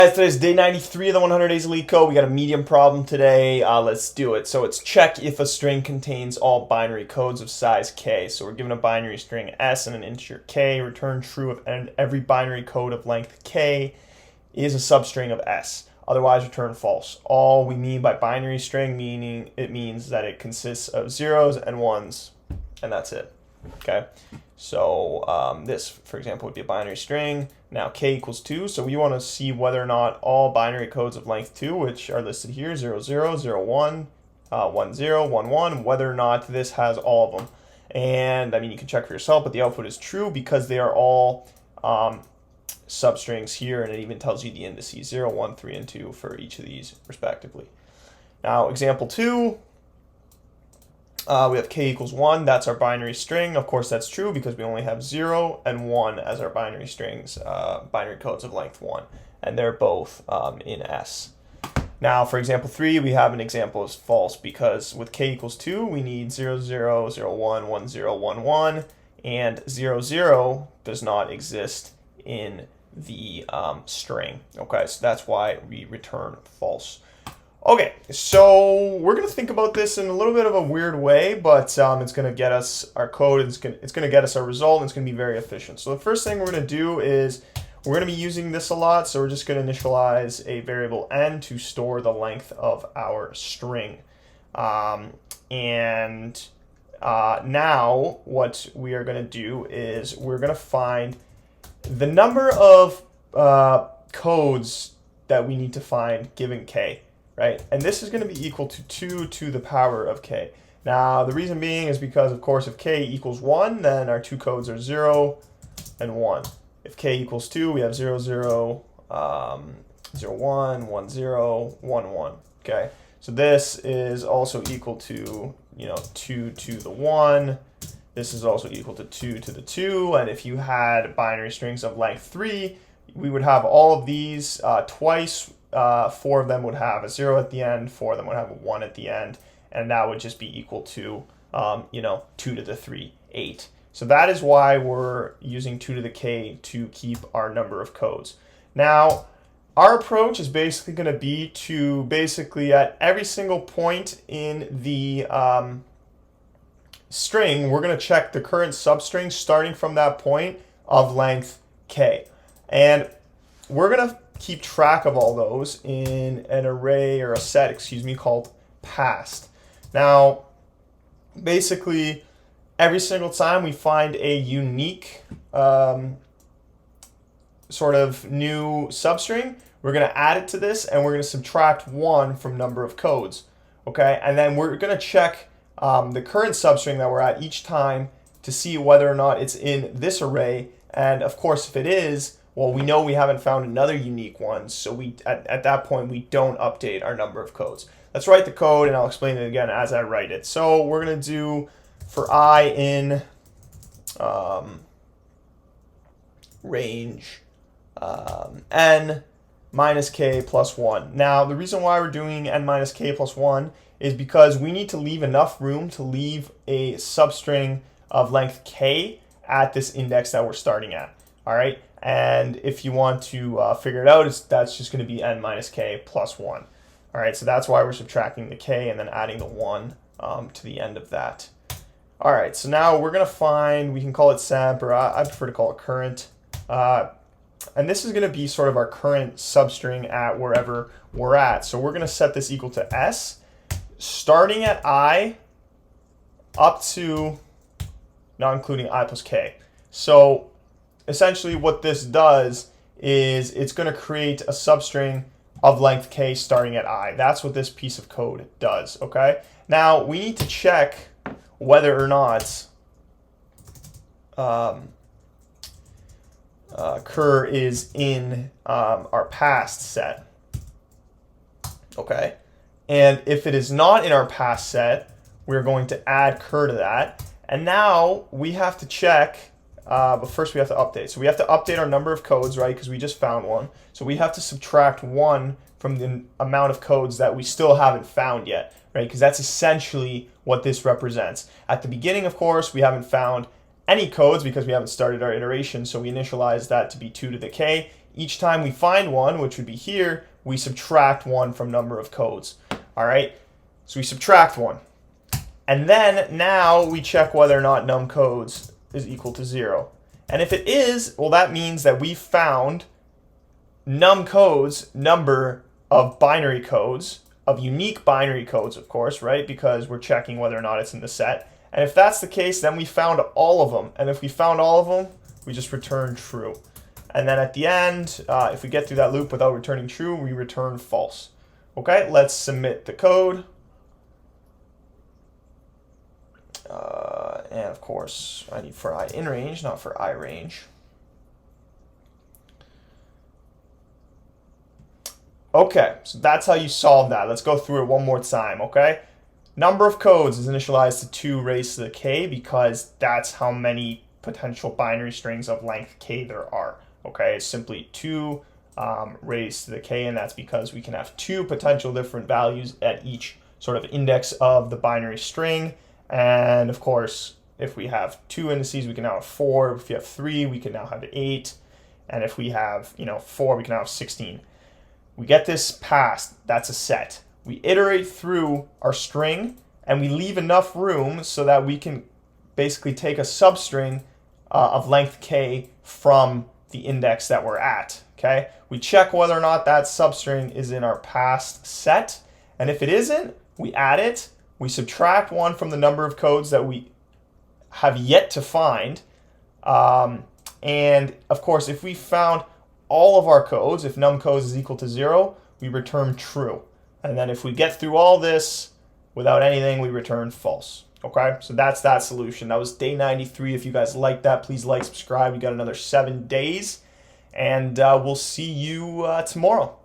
Guys, today's day 93 of the 100 Days of LeetCode. We got a medium problem today. Let's do it. So it's check if a string contains all binary codes of size k. So we're given a binary string s and an integer k. Return true if every binary code of length k is a substring of s. Otherwise, return false. All we mean by binary string means that it consists of zeros and ones, and that's it. Okay. So this, for example, would be a binary string. Now k equals 2, so we want to see whether or not all binary codes of length 2, which are listed here, 0, 0, 0, 1, 1, 0, 1, 1, whether or not this has all of them. And I mean, you can check for yourself, but the output is true because they are all substrings here, and it even tells you the indices, 0, 1, 3, and 2 for each of these respectively. Now, example 2. We have k equals 1. That's our binary string. Of course, that's true because we only have 0 and 1 as our binary strings, binary codes of length 1. And they're both in S. Now, for example 3, we have an example as false because with k equals 2, we need 0, 0, 0, 1, 1, 0, 1, 1. And 0, 0 does not exist in the string. Okay, so that's why we return false. Okay, so we're going to think about this in a little bit of a weird way, but it's going to get us our code, it's going to get us our result, and it's going to be very efficient. So the first thing we're going to do is we're going to be using this a lot, so we're just going to initialize a variable n to store the length of our string. Now what we are going to do is we're going to find the number of codes that we need to find given k. Right? And this is going to be equal to 2 to the power of k. Now, the reason being is because, of course, if k equals 1, then our two codes are 0 and 1. If k equals 2, we have 0, 0, 0, 1, 1, 0, 1, 1. Okay? So this is also equal to, 2 to the 1. This is also equal to 2 to the 2. And if you had binary strings of length 3, we would have all of these twice. 4 of them would have a 0 at the end, 4 of them would have a 1 at the end, and that would just be equal to, 2 to the 3, 8. So that is why we're using 2 to the k to keep our number of codes. Now, our approach is basically going to be to basically at every single point in the string, we're going to check the current substring starting from that point of length k. And we're going to keep track of all those in an array or a set, called past. Now, basically, every single time we find a unique sort of new substring, we're going to add it to this, and we're going to subtract 1 from number of codes. Okay, and then we're going to check the current substring that we're at each time to see whether or not it's in this array. And of course, if it is, well, we know we haven't found another unique one, so we at that point we don't update our number of codes. Let's write the code, and I'll explain it again as I write it. So we're going to do for I in range n minus k plus 1. Now, the reason why we're doing n minus k plus 1 is because we need to leave enough room to leave a substring of length k at this index that we're starting at. All right. And if you want to figure it out, that's just going to be n minus k plus 1. All right, so that's why we're subtracting the k and then adding the 1 to the end of that. All right, so now we're going to find, we can call it semp, or I prefer to call it current. And this is going to be sort of our current substring at wherever we're at. So we're going to set this equal to s, starting at I up to, not including I plus k. So essentially what this does is it's going to create a substring of length k starting at I. That's what this piece of code does, okay? Now, we need to check whether or not cur is in our past set, okay? And if it is not in our past set, we're going to add cur to that. And now we have to check but first we have to update. So we have to update our number of codes, right? Because we just found one. So we have to subtract 1 from the amount of codes that we still haven't found yet, right? Because that's essentially what this represents. At the beginning, of course, we haven't found any codes because we haven't started our iteration. So we initialize that to be 2 to the k. each time we find one, which would be here, we subtract one from number of codes. All right, so we subtract one. And then now we check whether or not num codes is equal to 0. And if it is, well, that means that we found num codes number of binary codes, of unique binary codes, of course, right? Because we're checking whether or not it's in the set. And if that's the case, then we found all of them. And if we found all of them, we just return true. And then at the end, if we get through that loop without returning true, we return false. Okay, let's submit the code. And of course, I need for I in range, not for I range. Okay, so that's how you solve that. Let's go through it one more time, okay? Number of codes is initialized to 2 raised to the k because that's how many potential binary strings of length k there are, okay? It's simply 2 raised to the k, and that's because we can have 2 potential different values at each sort of index of the binary string. And of course, if we have 2 indices, we can now have 4. If you have 3, we can now have 8. And if we have, 4, we can now have 16. We get this passed, that's a set. We iterate through our string, and we leave enough room so that we can basically take a substring of length k from the index that we're at, okay? We check whether or not that substring is in our passed set, and if it isn't, we add it. We subtract 1 from the number of codes that we have yet to find. And of course, if we found all of our codes, if num codes is equal to 0, we return true. And then if we get through all this without anything, we return false. Okay, so that's that solution. That was day 93. If you guys like that, please like, subscribe. We got another 7 days. And we'll see you tomorrow.